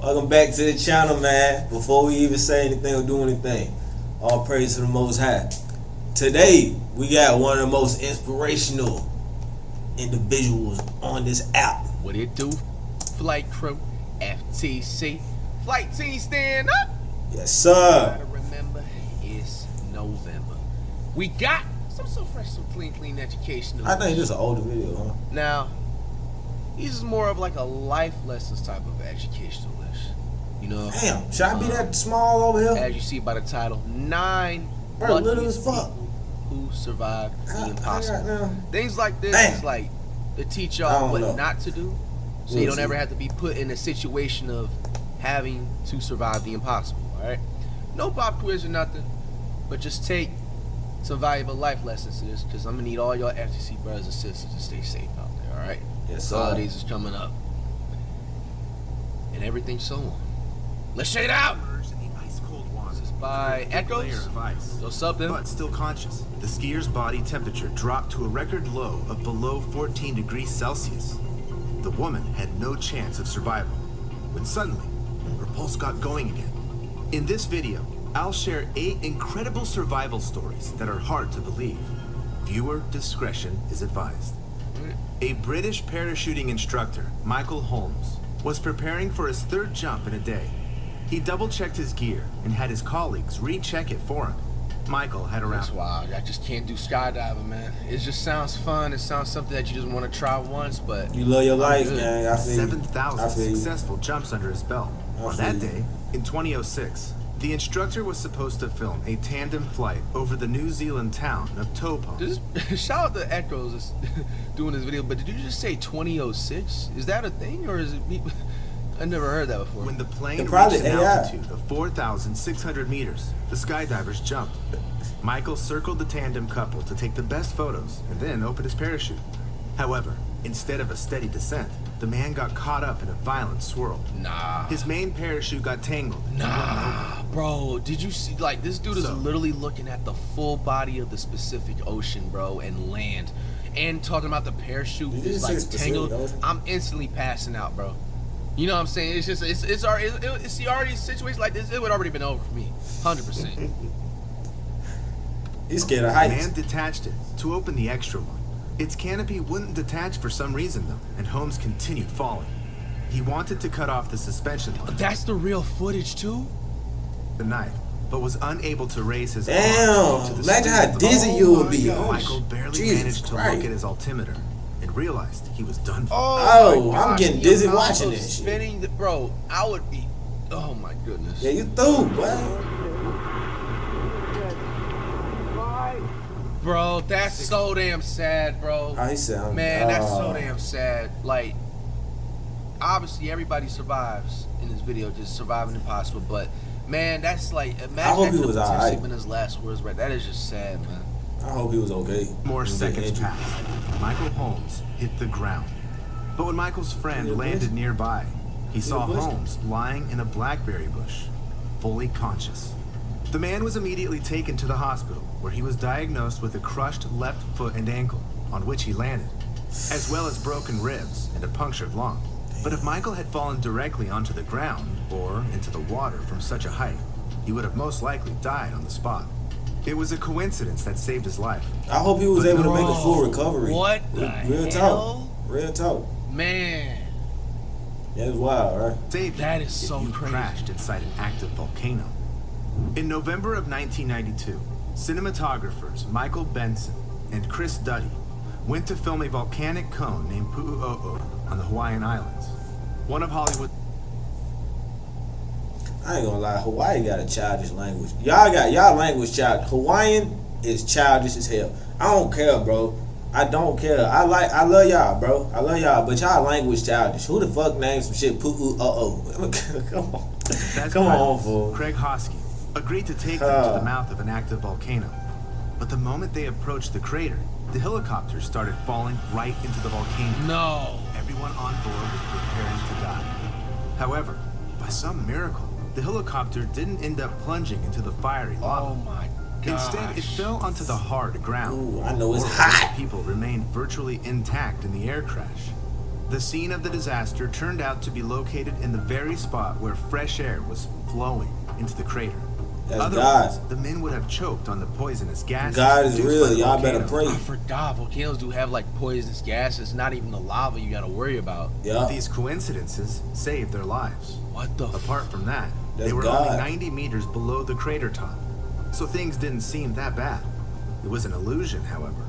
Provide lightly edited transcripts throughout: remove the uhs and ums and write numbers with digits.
Welcome back to the channel, man. Before we even say anything or do anything, all praise to the Most High. Today, we got one of the most inspirational individuals on this app. What it do? Flight crew, FTC, flight team stand up. Yes, sir. Gotta remember, it's November. We got some so fresh, so clean educational. I think this is an older video, huh? Now, this is more of like a life lessons type of educational list. You know? Damn, should I be that small over here? As you see by the title, 9 Bro, little as luckiest fuck. people who survived the impossible. now. Things like this Damn. is like to teach I y'all don't what know. not to do, so you don't ever have to be put in a situation of having to survive the impossible. All right, no pop quiz or nothing, but just take some valuable life lessons to this, because I'm gonna need all y'all FTC brothers and sisters to stay safe out there. All right, Yes, sir. holidays is coming up, and everything so on. Let's check it out. This is by Echoes. So something. But still conscious, the skier's body temperature dropped to a record low of below 14 degrees Celsius. The woman had no chance of survival, when suddenly, her pulse got going again. In this video, I'll share 8 incredible survival stories that are hard to believe. Viewer discretion is advised. A British parachuting instructor, Michael Holmes, was preparing for his 3rd jump in a day. He double-checked his gear and had his colleagues recheck it for him. Michael had around... That's wild. I just can't do skydiving, man. It just sounds fun. It sounds something that you just want to try once, but... You love your life, good. gang. I feel you. 7,000 successful jumps under his belt. On that day, in 2006, the instructor was supposed to film a tandem flight over the New Zealand town of Taupo. Shout out to Echoes that's doing this video, but did you just say 2006? Is that a thing, or is it... I never heard that before. When the plane reached probably an altitude of 4,600 meters, the skydivers jumped. Michael circled the tandem couple to take the best photos and then opened his parachute. However, instead of a steady descent, the man got caught up in a violent swirl. Nah. His main parachute got tangled. Nah, bro. Did you see? Like, this dude is literally looking at the full body of the Pacific Ocean, bro, and land, and talking about the parachute is like tangled. I'm instantly passing out, bro. You know what I'm saying? It's just, it's already situations like this, it would already been over for me, 100%. He's scared of The heights. man detached it to open the extra one. Its canopy wouldn't detach for some reason though, and Holmes continued falling. He wanted to cut off the suspension line. That's the real footage too? The knife, but was unable to raise his arm. Damn, imagine how dizzy you would be. Michael barely managed to look at his altimeter and realized he was done for. Oh, I'm getting dizzy watching this shit. Spinning, bro, I would be, oh my goodness. Yeah, you through, boy. Bro, that's so damn sad, bro. How he sound? Man, that's so damn sad. Like, obviously everybody survives in this video, just surviving impossible, but man, that's like, imagine I hope that he could was potentially alright. been his last words, right? That is just sad, man. I hope he was okay. More seconds passed. Michael Holmes hit the ground. But when Michael's friend landed nearby, he saw Holmes lying in a blackberry bush, fully conscious. The man was immediately taken to the hospital, where he was diagnosed with a crushed left foot and ankle, on which he landed, as well as broken ribs and a punctured lung. But if Michael had fallen directly onto the ground, or into the water from such a height, he would have most likely died on the spot. It was a coincidence that saved his life. I hope he was able to make a full recovery. What the Real hell? talk. Real talk. Man. That's wild, right? Saved That him is so if you crazy. crashed inside an active volcano. In November of 1992, cinematographers Michael Benson and Chris Duddy went to film a volcanic cone named Pu'u'o'o on the Hawaiian Islands. One of Hollywood... I ain't gonna lie, Hawaii got a childish language. Y'all language child. Hawaiian is childish as hell. I don't care, bro. I don't care. I love y'all, bro. I love y'all, but y'all language childish. Who the fuck names some shit Pu'u'o'o? Come on. Come on, fool. Craig Hosky agreed to take them to the mouth of an active volcano. But the moment they approached the crater, the helicopter started falling right into the volcano. No. Everyone on board was preparing to die. However, by some miracle, the helicopter didn't end up plunging into the fiery lava. Oh my gosh. Instead, it fell onto the hard ground. Ooh, I know it's More hot. people remained virtually intact in the air crash. The scene of the disaster turned out to be located in the very spot where fresh air was flowing into the crater. That's Otherwise, God. the men would have choked on the poisonous gases. God is produced by real. the Y'all better volcano. pray. I forgot volcanoes do have like poisonous gases. Not even the lava you gotta worry about. Yeah. These coincidences saved their lives. What the? Apart from that, That's they were God. only 90 meters below the crater top, so things didn't seem that bad. It was an illusion, however.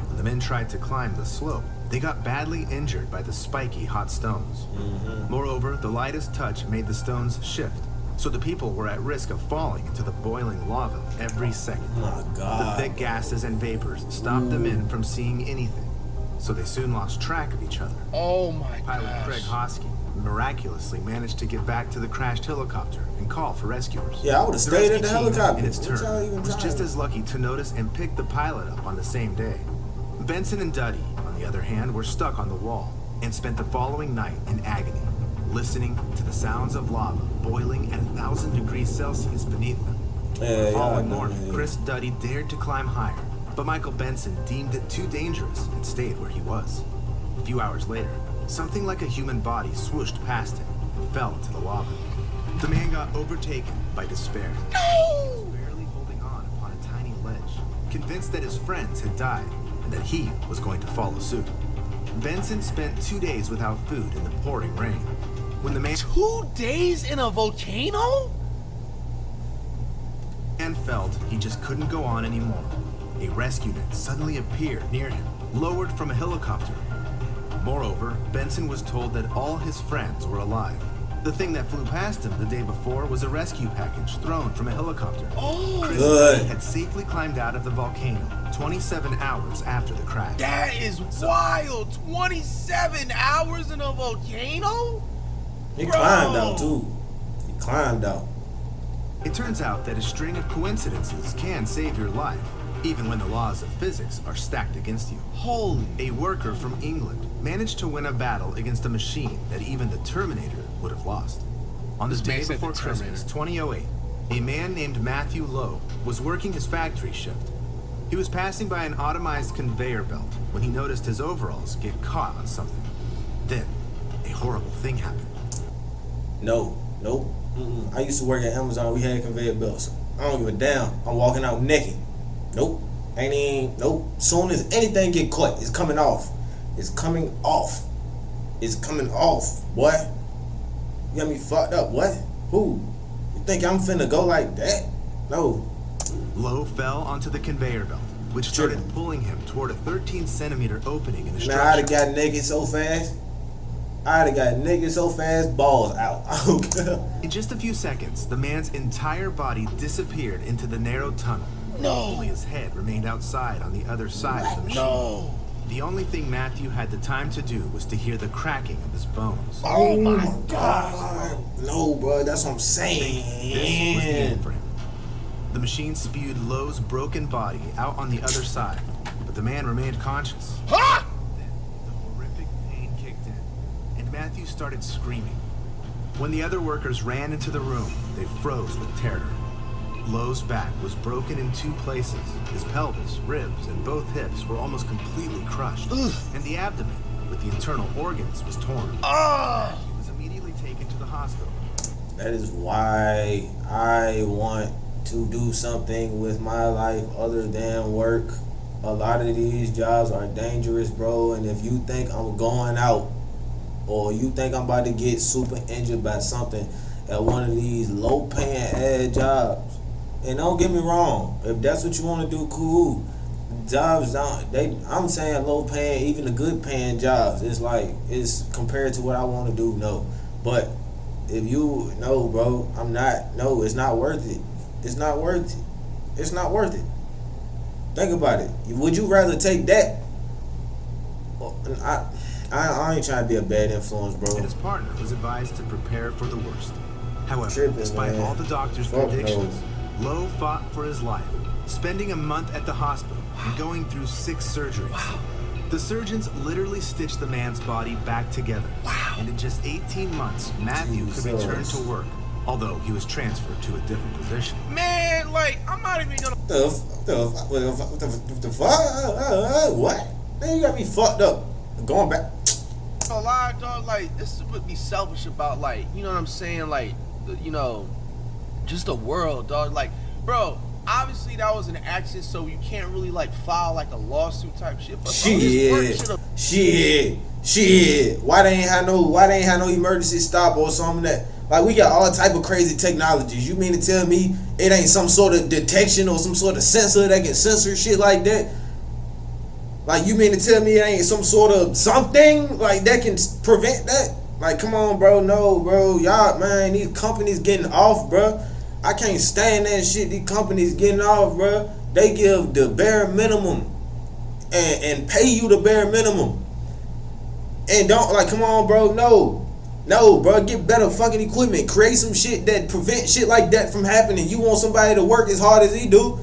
When the men tried to climb the slope, they got badly injured by the spiky hot stones. Moreover, the lightest touch made the stones shift, so the people were at risk of falling into the boiling lava every second. Oh my The God. thick gases and vapors stopped the men from seeing anything, so they soon lost track of each other. Oh my Pilot gosh. Craig Hosking miraculously managed to get back to the crashed helicopter and call for rescuers. Yeah, I would have The stayed in rescue the team, helicopter. in its What y'all turn, even was just trying? as lucky to notice and pick the pilot up on the same day. Benson and Duddy, on the other hand, were stuck on the wall and spent the following night in agony, listening to the sounds of lava boiling at 1,000 degrees Celsius beneath them. Yeah, The following yeah, morning, yeah. Chris Duddy dared to climb higher, but Michael Benson deemed it too dangerous and stayed where he was. A few hours later, something like a human body swooshed past him and fell into the lava. The man got overtaken by despair. He was barely holding on upon a tiny ledge, convinced that his friends had died and that he was going to follow suit. Benson spent 2 days without food in the pouring rain. When the man 2 days in a volcano? felt he just couldn't go on anymore, a rescue net suddenly appeared near him, lowered from a helicopter. Moreover, Benson was told that all his friends were alive. The thing that flew past him the day before was a rescue package thrown from a helicopter. Oh, Chris good. had safely climbed out of the volcano 27 hours after the crash. that is wild. 27 hours in a volcano? He Bro. climbed out too. He climbed out. It turns out that a string of coincidences can save your life, even when the laws of physics are stacked against you. Holy. A worker from England managed to win a battle against a machine that even the Terminator would have lost. On this This man day said before the Christmas, 2008, a man named Matthew Lowe was working his factory shift. He was passing by an automized conveyor belt when he noticed his overalls get caught on something. Then, a horrible thing happened. No, nope. Mm-mm. I used to work at Amazon. We had conveyor belts. I don't give a damn. I'm walking out naked. Nope. Ain't even. Nope. Soon as anything get caught, it's coming off. It's coming off. It's coming off. Boy, you got me fucked up. What? Who? You think I'm finna go like that? No. Lowe fell onto the conveyor belt, which started Tripping. pulling him toward a 13-centimeter opening in the Man, structure. I'd have got naked so fast. I'd have got naked so fast, balls out. I don't care. In just a few seconds, the man's entire body disappeared into the narrow tunnel. No. Only his head remained outside on the other side of the machine. No. The only thing Matthew had the time to do was to hear the cracking of his bones. Oh my my God. No, bro, that's what I'm This was the saying. end for him. The machine spewed Lowe's broken body out on the other side, but the man remained conscious. Ah! Then the horrific pain kicked in, and Matthew started screaming. When the other workers ran into the room, they froze with terror. Lowe's back was broken in 2 places. His pelvis, ribs, and both hips were almost completely crushed. And the abdomen, with the internal organs, was torn. Ah! He was immediately taken to the hospital. That is why I want to do something with my life other than work. A lot of these jobs are dangerous, bro. And if you think I'm going out or you think I'm about to get super injured by something at one of these low paying ass jobs, and don't get me wrong, if that's what you want to do, cool. Jobs I'm saying low paying, even the good paying jobs, it's compared to what I want to do, no. But if you no, bro, it's not worth it. It's not worth it. It's not worth it. Think about it. Would you rather take that? I ain't trying to be a bad influence, bro. And his partner was advised to prepare for the worst. However, Tripping, despite man. all the doctor's Fuck predictions, Lowe fought for his life, spending a month at the hospital and going through 6 surgeries. The surgeons literally stitched the man's body back together. And in just 18 months, Matthew could Jesus. return to work, although he was transferred to a different position. Man, like, I'm not even gonna. The fuck? What? Man, you got me fucked up. Going back. gonna lie, dog. Like, this would be selfish about, like, you know what I'm saying? Like, you know, just the world, dog. Like, bro, obviously that was an accident, so you can't really like file like a lawsuit type shit. But shit. Why they ain't have no emergency stop or something that? Like, we got all type of crazy technologies. You mean to tell me it ain't some sort of detection or some sort of sensor that can censor shit like that? Like, you mean to tell me it ain't some sort of something like that can prevent that? Like, come on, bro. No, bro. Y'all, man, these companies getting off, bro. I can't stand that shit. These companies getting off, bro. They give the bare minimum and pay you the bare minimum. And don't, like, come on, bro. No, bro. Get better fucking equipment. Create some shit that prevent shit like that from happening. You want somebody to work as hard as he do?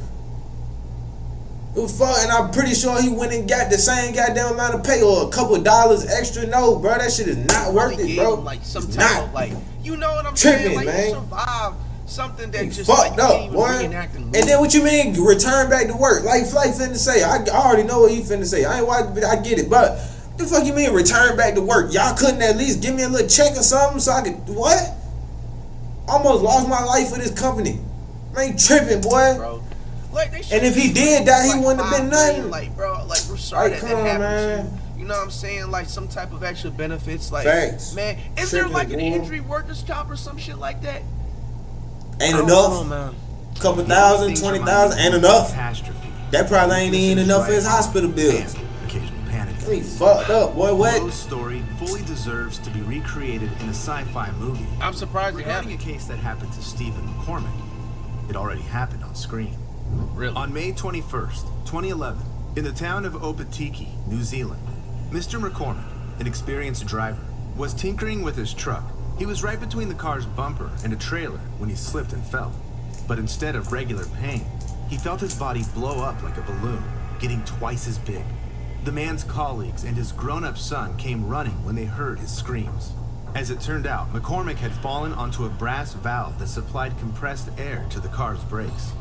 Fuck, and I'm pretty sure he went and got the same goddamn amount of pay or a couple dollars extra. No, bro, that shit is not worth it, bro. Like some type of, like, you know what I'm saying? Like, man. You survived something that just fucked like, up, boy. And then what you mean return back to work? Like Flight finna say, I already know what he finna say. I get it, but the fuck you mean return back to work? Y'all couldn't at least give me a little check or something so I could what? Almost lost my life for this company. I ain't tripping, boy. Bro. Like, and if he did die, he wouldn't have been nothing. Like, bro, like, we're sorry like, that happened to you. You know what I'm saying? Like, some type of extra benefits. Like, facts. Man, is there like an injury workers' comp or some shit like that? Ain't enough. Man. Couple thousand, 20,000, ain't enough. That probably ain't even enough for his hospital bills. Occasional panic. He fucked up, boy. What? Lowe's story fully deserves to be recreated in a sci-fi movie. I'm surprised it happened. Regarding a case that happened to Stephen McCormick, it already happened on screen. Really? On May 21st, 2011, in the town of Opatiki, New Zealand, Mr. McCormick, an experienced driver, was tinkering with his truck. He was right between the car's bumper and a trailer when he slipped and fell. But instead of regular pain, he felt his body blow up like a balloon, getting twice as big. The man's colleagues and his grown-up son came running when they heard his screams. As it turned out, McCormick had fallen onto a brass valve that supplied compressed air to the car's brakes.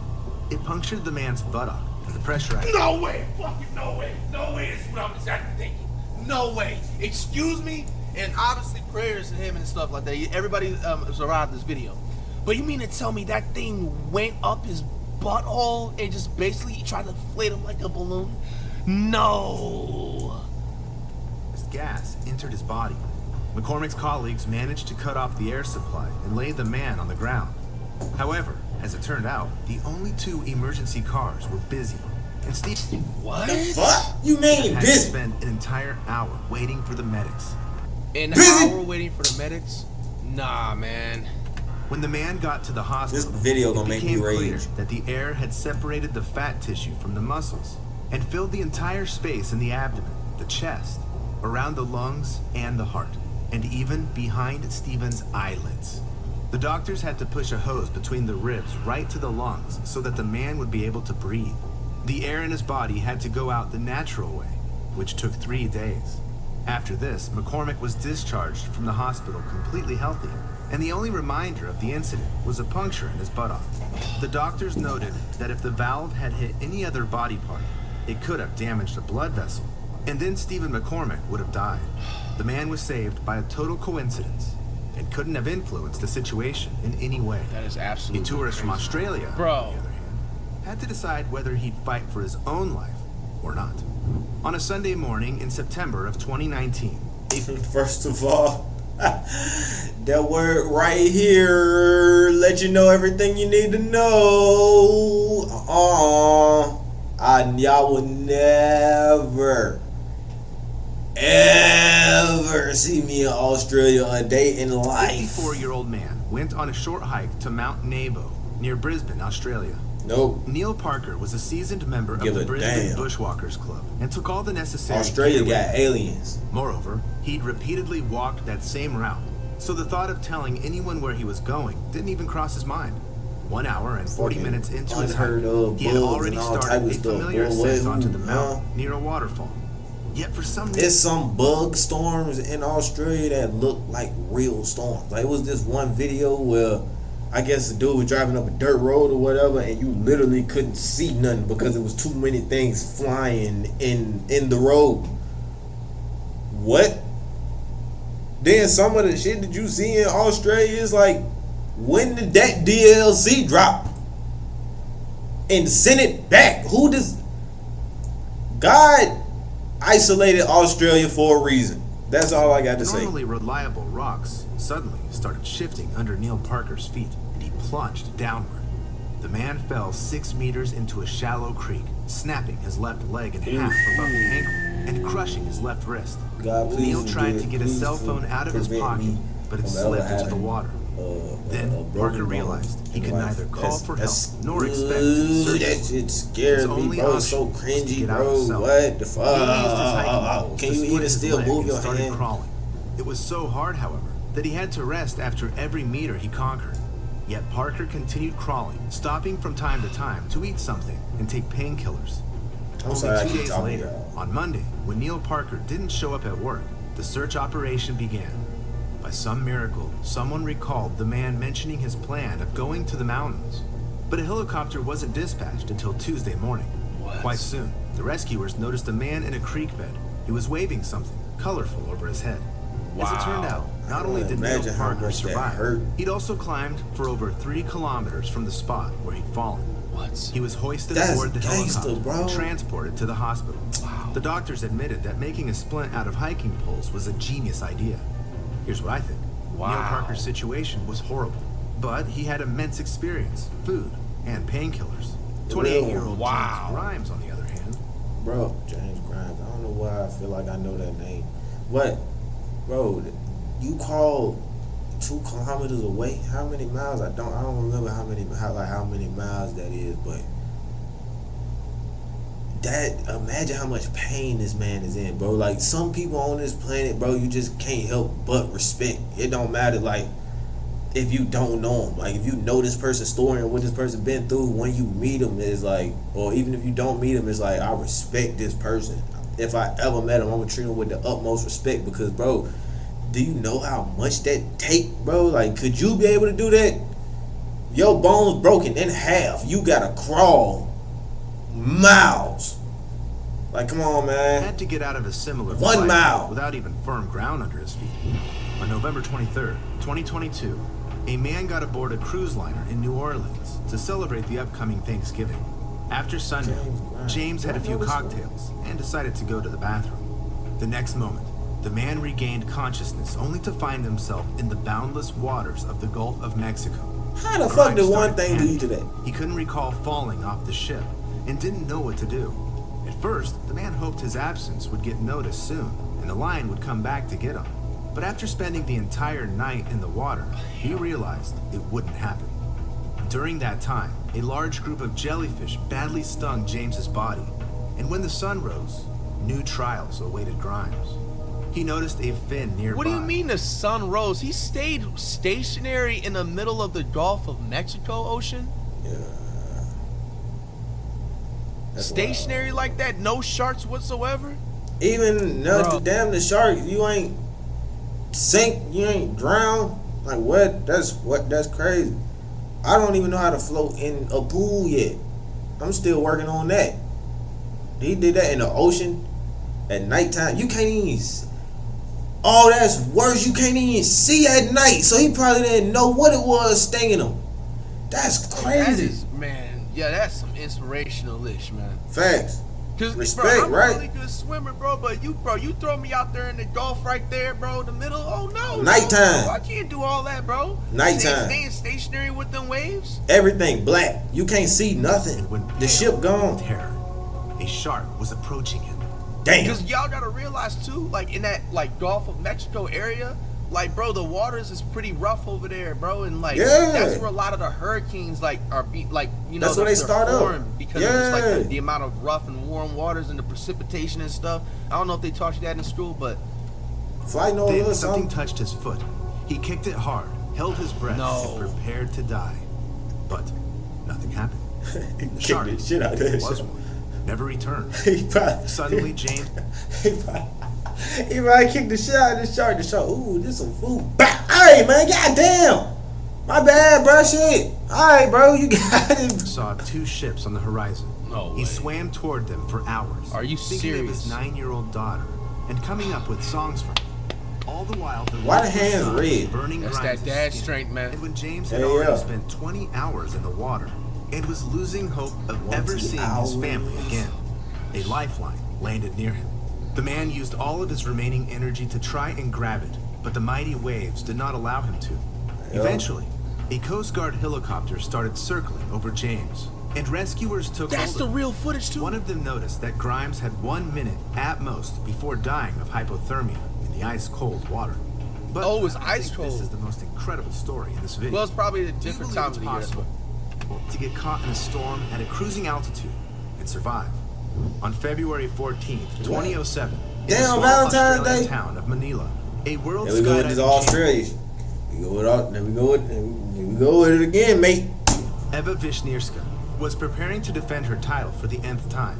It punctured the man's buttock, and the pressurized... No way! Fucking no way! No way is what I'm exactly thinking. No way! Excuse me? And obviously prayers to him and stuff like that. Everybody survived this video. But you mean to tell me that thing went up his butthole and just basically tried to inflate him like a balloon? No! As gas entered his body, McCormick's colleagues managed to cut off the air supply and lay the man on the ground. However, as it turned out, the only two emergency cars were busy, and Steve... What? The fuck? You mean had busy? to spend an entire hour waiting for the medics. An hour waiting for the medics? Nah, man. When the man got to the hospital, this video gonna make me rage. Clear that the air had separated the fat tissue from the muscles and filled the entire space in the abdomen, the chest, around the lungs and the heart, and even behind Stephen's eyelids. The doctors had to push a hose between the ribs right to the lungs so that the man would be able to breathe. The air in his body had to go out the natural way, which took 3 days. After this, McCormick was discharged from the hospital completely healthy, and the only reminder of the incident was a puncture in his buttock. The doctors noted that if the valve had hit any other body part, it could have damaged a blood vessel, and then Stephen McCormick would have died. The man was saved by a total coincidence and couldn't have influenced the situation in any way. That is absolutely A tourist crazy. from Australia, Bro, on the other hand, had to decide whether he'd fight for his own life or not. On a Sunday morning in September of 2019, First of all, that word right here let you know everything you need to know. Y'all will never, ever see me in Australia a day in life. 54-year-old man went on a short hike to Mount Nebo near Brisbane, Australia. Nope. Neil Parker was a seasoned member of the Brisbane Bushwalkers Club and took all the necessary Australia gear with got him. aliens. Moreover, he'd repeatedly walked that same route, so the thought of telling anyone where he was going didn't even cross his mind. 1 hour and 40 minutes into his hike, he had already started a familiar ascent onto the mountain near a waterfall. Yet for some reason, there's some bug storms in Australia that look like real storms. Like, it was this one video where I guess the dude was driving up a dirt road or whatever, and you literally couldn't see nothing because there was too many things flying in the road. What? Then some of the shit that you see in Australia is like, when did that DLC drop? And send it back. Who does... God isolated Australia for a reason. That's all I got to say. Normally reliable rocks suddenly started shifting under Neil Parker's feet, and he plunged downward. The man fell 6 meters into a shallow creek, snapping his left leg in half above the ankle and crushing his left wrist. God, Neil tried to get his cell phone out of his pocket, but it slipped into the water. Then Parker realized he could neither call for help nor expect search. That shit scared me, bro. So cringy, bro. What the fuck? Can you even still move your hand? Crawling. It was so hard, however, that he had to rest after every meter he conquered. Yet Parker continued crawling, stopping from time to time to eat something and take painkillers. Only 2 days later, on Monday, when Neil Parker didn't show up at work, the search operation began. By some miracle, someone recalled the man mentioning his plan of going to the mountains. But a helicopter wasn't dispatched until Tuesday morning. What? Quite soon, the rescuers noticed a man in a creek bed. He was waving something colorful over his head. Wow. As it turned out, not only did Neil Parker survive, he'd also climbed for over 3 kilometers from the spot where he'd fallen. What? He was hoisted aboard the helicopter and transported to the hospital. Wow. The doctors admitted that making a splint out of hiking poles was a genius idea. Here's what I think. Wow. Neil Parker's situation was horrible, but he had immense experience, food, and painkillers. 28-year-old James Grimes, on the other hand. Bro, James Grimes. I don't know why I feel like I know that name. What? Bro, you called 2 kilometers away? How many miles? I don't remember how many miles that is, but imagine how much pain this man is in, bro. Like, some people on this planet, bro, you just can't help but respect. It don't matter, like, if you don't know him. Like, if you know this person's story and what this person been through, when you meet him, it's like, or even if you don't meet him, it's like, I respect this person. If I ever met him, I'm gonna treat him with the utmost respect, because, bro, do you know how much that take, bro? Like, could you be able to do that? Your bones broken in half. You gotta crawl miles. Like, come on, man. Had to get out of a similar 1 mile without even firm ground under his feet. On November 23rd, 2022, a man got aboard a cruise liner in New Orleans to celebrate the upcoming Thanksgiving. After sundown, James had a few cocktails and decided to go to the bathroom. The next moment, the man regained consciousness only to find himself in the boundless waters of the Gulf of Mexico. How the fuck did one thing lead to that? He couldn't recall falling off the ship and didn't know what to do. At first, the man hoped his absence would get noticed soon and the line would come back to get him. But after spending the entire night in the water, he realized it wouldn't happen. During that time, a large group of jellyfish badly stung James's body, and when the sun rose, new trials awaited Grimes. He noticed a fin nearby. What do you mean the sun rose? He stayed stationary in the middle of the Gulf of Mexico Ocean? Yeah. Stationary like that? No sharks whatsoever? Even damn the shark, you ain't sink, you ain't drown. Like, what? That's crazy. I don't even know how to float in a pool yet. I'm still working on that. He did that in the ocean at nighttime. You can't even. Oh, that's worse. You can't even see at night. So he probably didn't know what it was stinging him. That's crazy. That is, man. Yeah, that's some inspirational-ish, man. Facts. Cause, respect, bro, I'm right? a really good swimmer, bro. But you throw me out there in the Gulf right there, bro, in the middle. Oh no, nighttime. No, I can't do all that, bro. Nighttime. Staying stationary with them waves. Everything black. You can't see nothing. And when The ship gone. Terror, a shark was approaching him. Damn. Because y'all gotta realize too, like in that like Gulf of Mexico area, like bro, the waters is pretty rough over there, bro, and like that's where a lot of the hurricanes like are that's where they start up because of just, like the amount of rough and warm waters and the precipitation and stuff. I don't know if they taught you that in school, but then something touched his foot. He kicked it hard, held his breath, and prepared to die, but nothing happened. The shark shit out there. Was one. Never returned. Suddenly, James. He probably kicked the shit out of this shark. The shark, ooh, this some food. Hey, man, goddamn. My bad, bro, shit. All right, bro, you got it. Saw 2 ships on the horizon. No He way. swam toward them for hours. Are you thinking serious? of his 9-year-old daughter and coming up with songs for her. All the while, why the hands red? Burning That's that dad strength, man. And when James had already spent 20 hours in the water and was losing hope of ever seeing his family again, a lifeline landed near him. The man used all of his remaining energy to try and grab it, but the mighty waves did not allow him to. Eventually, a Coast Guard helicopter started circling over James, and rescuers took hold of him. That's the real footage too. One of them noticed that Grimes had 1 minute at most before dying of hypothermia in the ice-cold water. But oh, it's I ice think cold. This is the most incredible story in this video. Well, it's probably a different time of the year. Possible to get caught in a storm at a cruising altitude and survive. On February 14th, 2007, in the small Australian town of Manila, a world skydiving. There we go with this Australia. We go with it again, mate. Eva Wisniewska was preparing to defend her title for the nth time.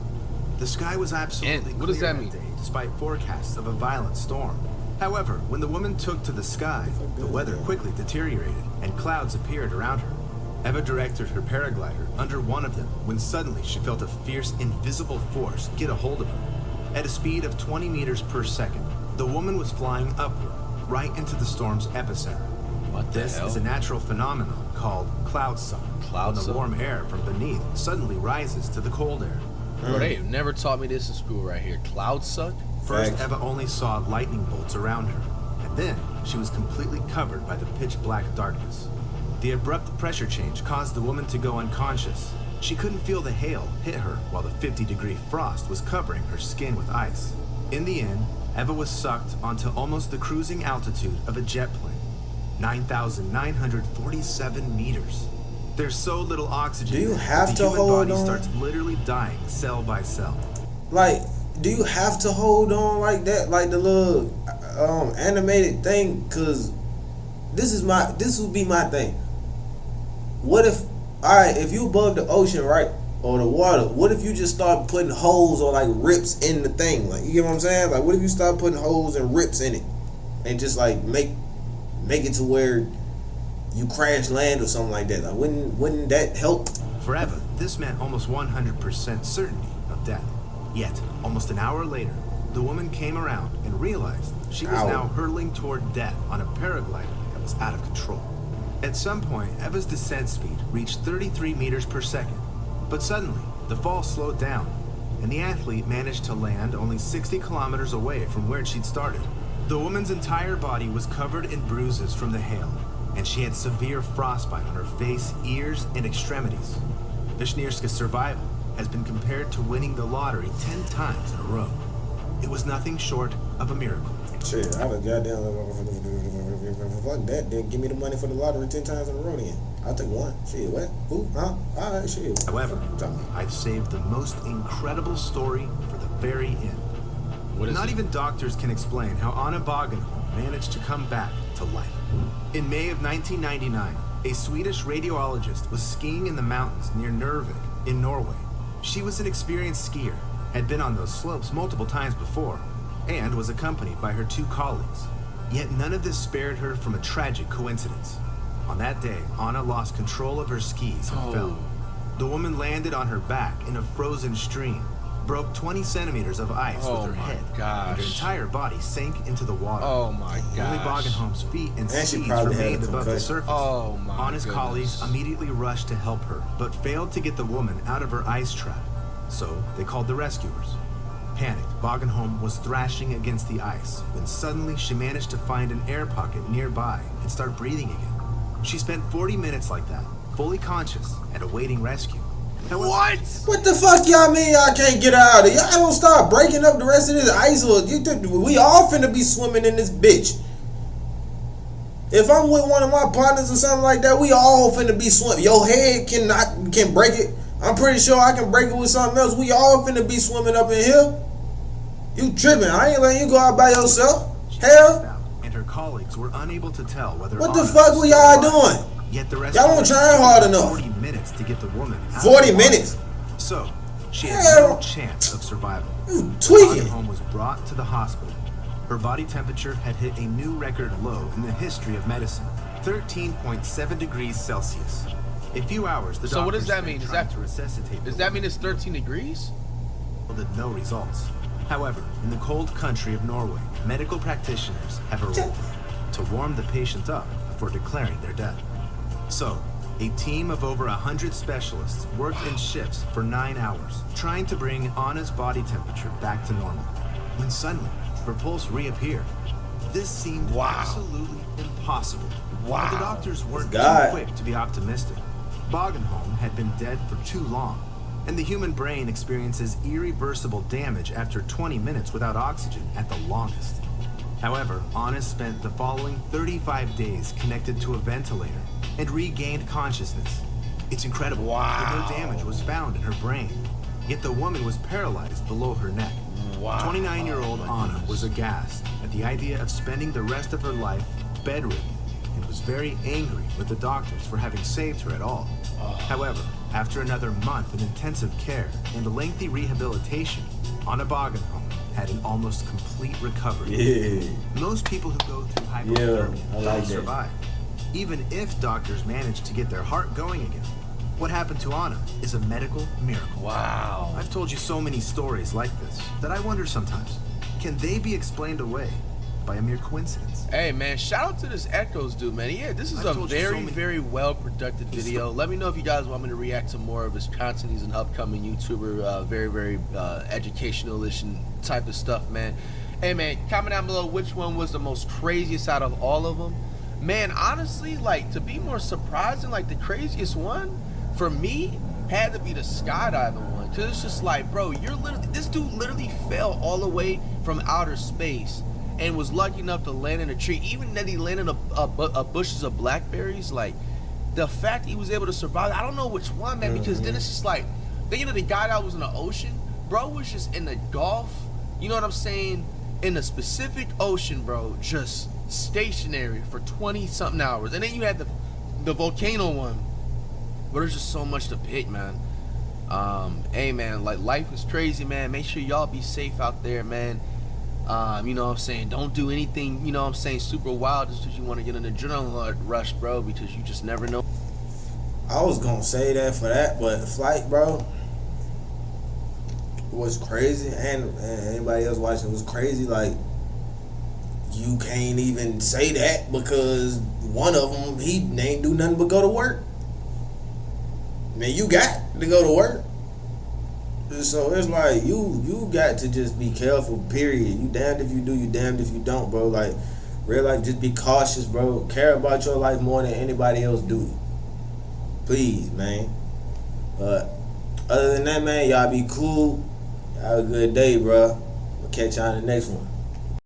The sky was absolutely what does that mean? day, despite forecasts of a violent storm. However, when the woman took to the sky, the weather quickly deteriorated and clouds appeared around her. Eva directed her paraglider under one of them when suddenly she felt a fierce, invisible force get a hold of her. At a speed of 20 meters per second, the woman was flying upward, right into the storm's epicenter. This is a natural phenomenon called cloud suck. When the warm air from beneath suddenly rises to the cold air. Bro, they have never taught me this in school right here. Cloud suck? First, Eva only saw lightning bolts around her, and then she was completely covered by the pitch black darkness. The abrupt pressure change caused the woman to go unconscious. She couldn't feel the hail hit her while the 50-degree frost was covering her skin with ice. In the end, Eva was sucked onto almost the cruising altitude of a jet plane, 9,947 meters. There's so little oxygen. Do you have to hold on? The human body starts literally dying cell by cell. Like, do you have to hold on like that, like the little animated thing? Cause this would be my thing. What if, alright, if you above the ocean, right, or the water, what if you just start putting holes or like rips in the thing? Like, you get what I'm saying? Like, what if you start putting holes and rips in it, and just like make it to where you crash land or something like that? Like, wouldn't that help? Forever, this meant almost 100% certainty of death. Yet, almost an hour later, the woman came around and realized she was now hurtling toward death on a paraglider that was out of control. At some point, Eva's descent speed reached 33 meters per second, but suddenly, the fall slowed down, and the athlete managed to land only 60 kilometers away from where she'd started. The woman's entire body was covered in bruises from the hail, and she had severe frostbite on her face, ears, and extremities. Wisniewska's survival has been compared to winning the lottery 10 times in a row. It was nothing short of a miracle. Shit, I would goddamn fuck that. Then give me the money for the lottery 10 times in a row. Then I'll take one. Shit, what? Who? Huh? All right, shit. However, I've saved the most incredible story for the very end. Not even doctors can explain how Anna Bagenholm managed to come back to life. In May of 1999, a Swedish radiologist was skiing in the mountains near Narvik in Norway. She was an experienced skier, had been on those slopes multiple times before, and was accompanied by her 2 colleagues. Yet none of this spared her from a tragic coincidence. On that day, Anna lost control of her skis and fell. The woman landed on her back in a frozen stream, broke 20 centimeters of ice with her head, and her entire body sank into the water. Oh my gosh. Only Bagenholm's feet and skis remained above the surface. Oh my Anna's colleagues immediately rushed to help her, but failed to get the woman out of her ice trap. So they called the rescuers. Panicked, Bagenholm was thrashing against the ice when suddenly she managed to find an air pocket nearby and start breathing again. She spent 40 minutes like that, fully conscious and awaiting rescue. What? What the fuck y'all mean y'all can't get out of it? Y'all don't start breaking up the rest of this ice, or we all finna be swimming in this bitch. If I'm with one of my partners or something like that, we all finna be swimming. Your head can break it. I'm pretty sure I can break it with something else. We all finna be swimming up in here. You tripping? I ain't letting you go out by yourself. Hell. And her colleagues were unable to tell whether. What the fuck were y'all doing? Yet the rest y'all don't try hard enough. 40 minutes to get the woman out 40 minutes. So she had no chance of survival. You tweaking. Bagenholm was brought to the hospital. Her body temperature had hit a new record low in the history of medicine, 13.7 degrees Celsius. A few hours. The so what does that doctors mean? tried to resuscitate Does that mean it's 13 degrees? With no results. However, in the cold country of Norway, medical practitioners have a rule to warm the patient up before declaring their death. So, a team of over 100 specialists worked in shifts for 9 hours, trying to bring Anna's body temperature back to normal. When suddenly, her pulse reappeared. This seemed absolutely impossible. But the doctors weren't too quick to be optimistic. Bogenholm had been dead for too long, and the human brain experiences irreversible damage after 20 minutes without oxygen at the longest. However, Anna spent the following 35 days connected to a ventilator and regained consciousness. It's incredible that no damage was found in her brain, yet the woman was paralyzed below her neck. 29-year-old Anna was aghast at the idea of spending the rest of her life bedridden and was very angry with the doctors for having saved her at all. However, after another month of intensive care and lengthy rehabilitation, Anna Bogenholm had an almost complete recovery. Most people who go through hypothermia don't survive, even if doctors manage to get their heart going again. What happened to Anna is a medical miracle. Wow. I've told you so many stories like this that I wonder sometimes, can they be explained away by a mere coincidence? Hey man, shout out to this Echoes dude, man. Yeah, this is a very well produced video. Let me know if you guys want me to react to more of his content. He's an upcoming YouTuber, very educational-ish and type of stuff, man. Hey man, comment down below which one was the most craziest out of all of them. Man, honestly, like, to be more surprising, like, the craziest one for me had to be the skydiving one, because it's just like, bro, this dude literally fell all the way from outer space and was lucky enough to land in a tree. Even that he landed a bushes of blackberries, like, the fact he was able to survive, I don't know which one, man, because then it's just like, thinking of the guy that was in the ocean, bro was just in the Gulf, you know what I'm saying, in the Pacific Ocean, bro, just stationary for 20-something hours. And then you had the volcano one, but there's just so much to pick, man. Hey man, like, life is crazy, man. Make sure y'all be safe out there, man. You know what I'm saying, don't do anything, you know what I'm saying, super wild just because you want to get an adrenaline rush, bro, because you just never know. I was gonna say that for that, but flight, bro, was crazy, and anybody else watching was crazy. Like, you can't even say that because one of them, he ain't do nothing but go to work. Man, you got to go to work. So it's like, you got to just be careful, period. You damned if you do, you damned if you don't, bro. Like, real life, just be cautious, bro. Care about your life more than anybody else do. Please, man. But other than that, man, y'all be cool. Have a good day, bro. We'll catch y'all in the next one.